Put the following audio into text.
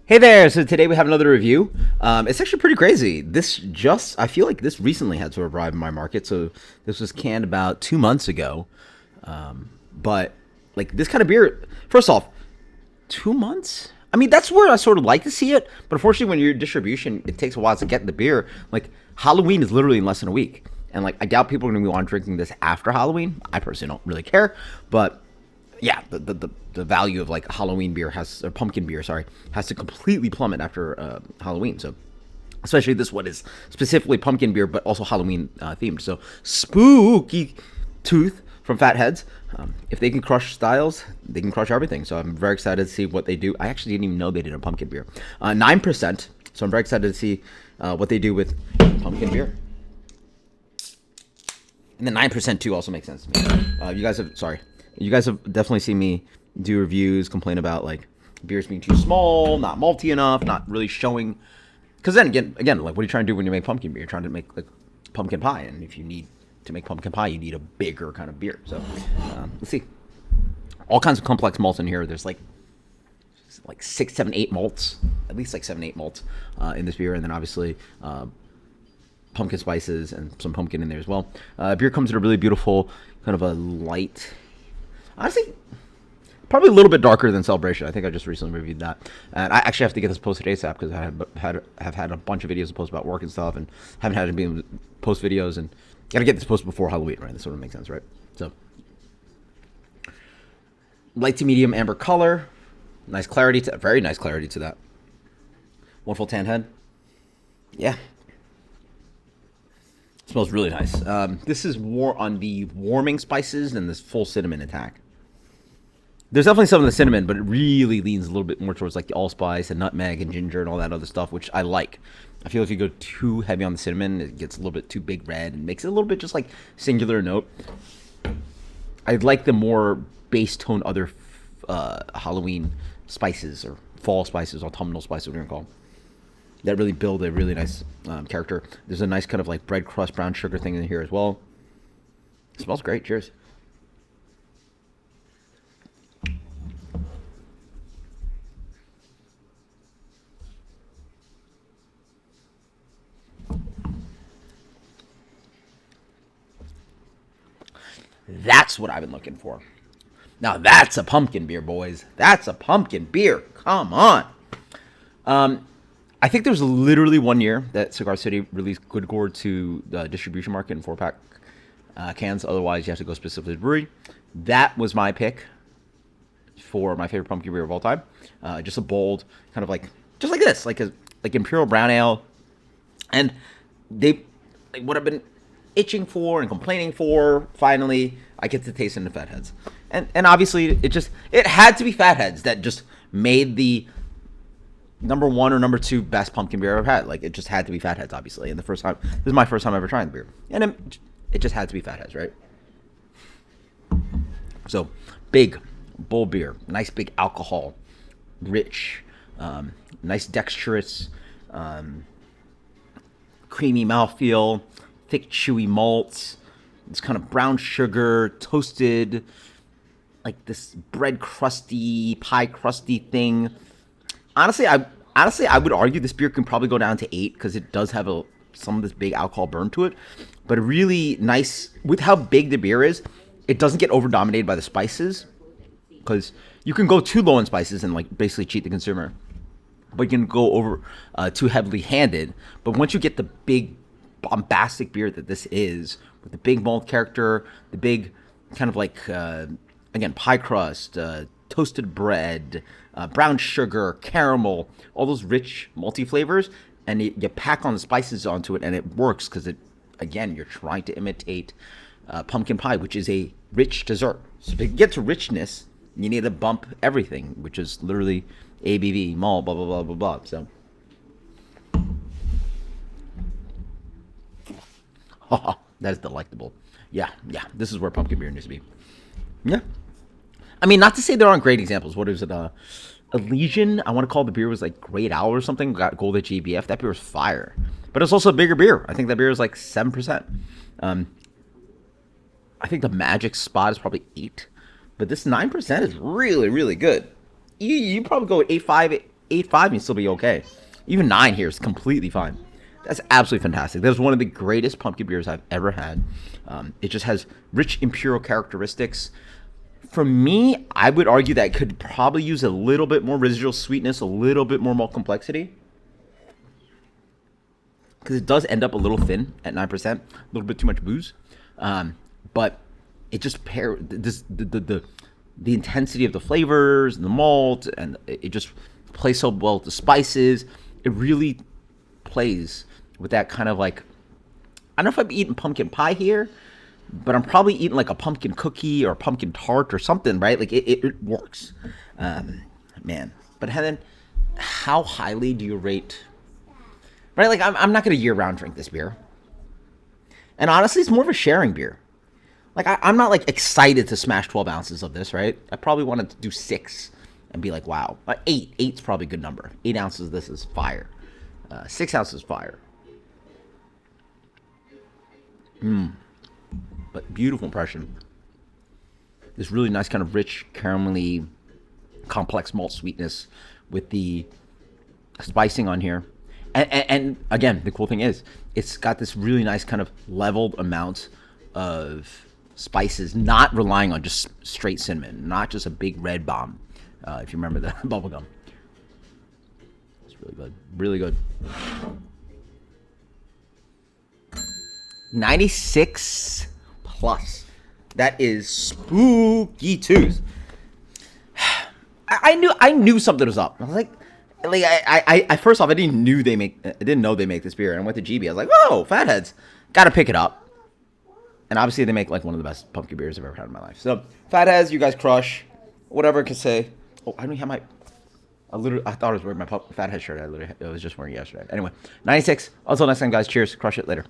Hey there! So today we have another review. It's actually pretty crazy. I feel like this recently had to arrive in my market. So this was canned about 2 months ago. But like this kind of beer, first off, 2 months? I mean, that's where I sort of like to see it. But unfortunately, when you're distribution, it takes a while to get the beer. Like Halloween is literally in less than a week. And like I doubt people are going to be on drinking this after Halloween. I personally don't really care. But yeah, the value of like Halloween beer has or pumpkin beer, sorry, has to completely plummet after Halloween. So especially this one is specifically pumpkin beer, but also Halloween themed. So spooky tooth from Fatheads. If they can crush styles, they can crush everything. So I'm very excited to see what they do. I actually didn't even know they did a pumpkin beer, 9%. So I'm very excited to see what they do with pumpkin beer. And the 9% too also makes sense to me. You guys have definitely seen me do reviews, complain about like beers being too small, not malty enough, not really showing. Because then again, like what are you trying to do when you make pumpkin beer? You're trying to make like pumpkin pie, and if you need to make pumpkin pie, you need a bigger kind of beer. So let's see, all kinds of complex malts in here. There's like 6, 7, 8 malts, at least like 7, 8 malts in this beer, and then obviously pumpkin spices and some pumpkin in there as well. Beer comes in a really beautiful kind of a light, honestly, probably a little bit darker than Celebration. I think I just recently reviewed that, and I actually have to get this posted ASAP because have had a bunch of videos to post about work and stuff, and haven't had to be able to post videos, and gotta get this posted before Halloween, right? That sort of makes sense, right? So, light to medium amber color, very nice clarity to that. One full tan head, yeah. Smells really nice. This is more on the warming spices than this full cinnamon attack. There's definitely some of the cinnamon, but it really leans a little bit more towards like the allspice and nutmeg and ginger and all that other stuff, which I like. I feel if you go too heavy on the cinnamon, it gets a little bit too big red and makes it a little bit just like singular note. I like the more base tone other Halloween spices or fall spices, autumnal spices, whatever you call them, that really build a really nice character. There's a nice kind of like bread crust brown sugar thing in here as well. It smells great. Cheers. That's what I've been looking for. Now that's a pumpkin beer, boys. That's a pumpkin beer. Come on. I think there was literally 1 year that Cigar City released Good Gourd to the distribution market in 4-pack cans. Otherwise, you have to go specifically to the brewery. That was my pick for my favorite pumpkin beer of all time. Just a bold, kind of like, just like this, like Imperial Brown Ale. And they, like what I've been itching for and complaining for, finally, I get to taste in the Fatheads. And obviously, it had to be Fatheads that just made the number 1 or number 2 best pumpkin beer I've ever had. Like, it just had to be Fatheads, obviously. And this is my first time ever trying the beer. And it just had to be Fatheads, right? So, big, bold beer. Nice big alcohol. Rich. Nice dexterous. Creamy mouthfeel. Thick, chewy malts. This kind of brown sugar, toasted, like this bread crusty, pie crusty thing. Honestly, I would argue this beer can probably go down to 8 because it does have some of this big alcohol burn to it. But really nice with how big the beer is. It doesn't get over dominated by the spices because you can go too low in spices and like basically cheat the consumer. But you can go over too heavily handed. But once you get the big bombastic beer that this is, with the big malt character, the big kind of like again pie crust, toasted bread, brown sugar, caramel, all those rich multi flavors, and you pack on the spices onto it, and it works because again, you're trying to imitate pumpkin pie, which is a rich dessert. So to get to richness, you need to bump everything, which is literally ABV, malt, blah blah blah blah blah. So. Oh, that is delectable. Yeah. This is where pumpkin beer needs to be. Yeah. I mean, not to say there aren't great examples. What is it? Elysian, I want to call the beer was like Great Owl or something. Got gold at GBF. That beer was fire. But it's also a bigger beer. I think that beer is like 7%. I think the Magic Spot is probably 8. But this 9% is really, really good. You probably go with 8.5, 8.5 and still be okay. Even 9 here is completely fine. That's absolutely fantastic. That was one of the greatest pumpkin beers I've ever had. It just has rich imperial characteristics. For me, I would argue that it could probably use a little bit more residual sweetness, a little bit more malt complexity. Because it does end up a little thin at 9%, a little bit too much booze. But it just the intensity of the flavors and the malt, and it just plays so well with the spices. It really plays with that kind of like, I don't know if I'm eating pumpkin pie here, but I'm probably eating like a pumpkin cookie or a pumpkin tart or something, right? Like it works. Man. But then, how highly do you rate, right? Like I'm not going to year-round drink this beer. And honestly, it's more of a sharing beer. Like I'm not like excited to smash 12 ounces of this, right? I probably wanted to do 6 and be like, wow. 8. 8's probably a good number. 8 ounces of this is fire. 6 ounces fire. But beautiful impression. This really nice kind of rich, caramelly, complex malt sweetness with the spicing on here. And again, the cool thing is, it's got this really nice kind of leveled amount of spices, not relying on just straight cinnamon, not just a big red bomb, if you remember the bubblegum. It's really good. Really good. 96 plus. That is spooky tooth. I knew something was up. I was like I first off, I didn't know they make this beer. And I went to GB. I was like, whoa, Fatheads, gotta pick it up. And obviously they make like one of the best pumpkin beers I've ever had in my life. So Fatheads, you guys crush. Whatever I can say. Oh, I don't have my. I thought I was wearing my Fathead shirt. I was just wearing it yesterday. Anyway, 96. Until next time, guys. Cheers. Crush it later.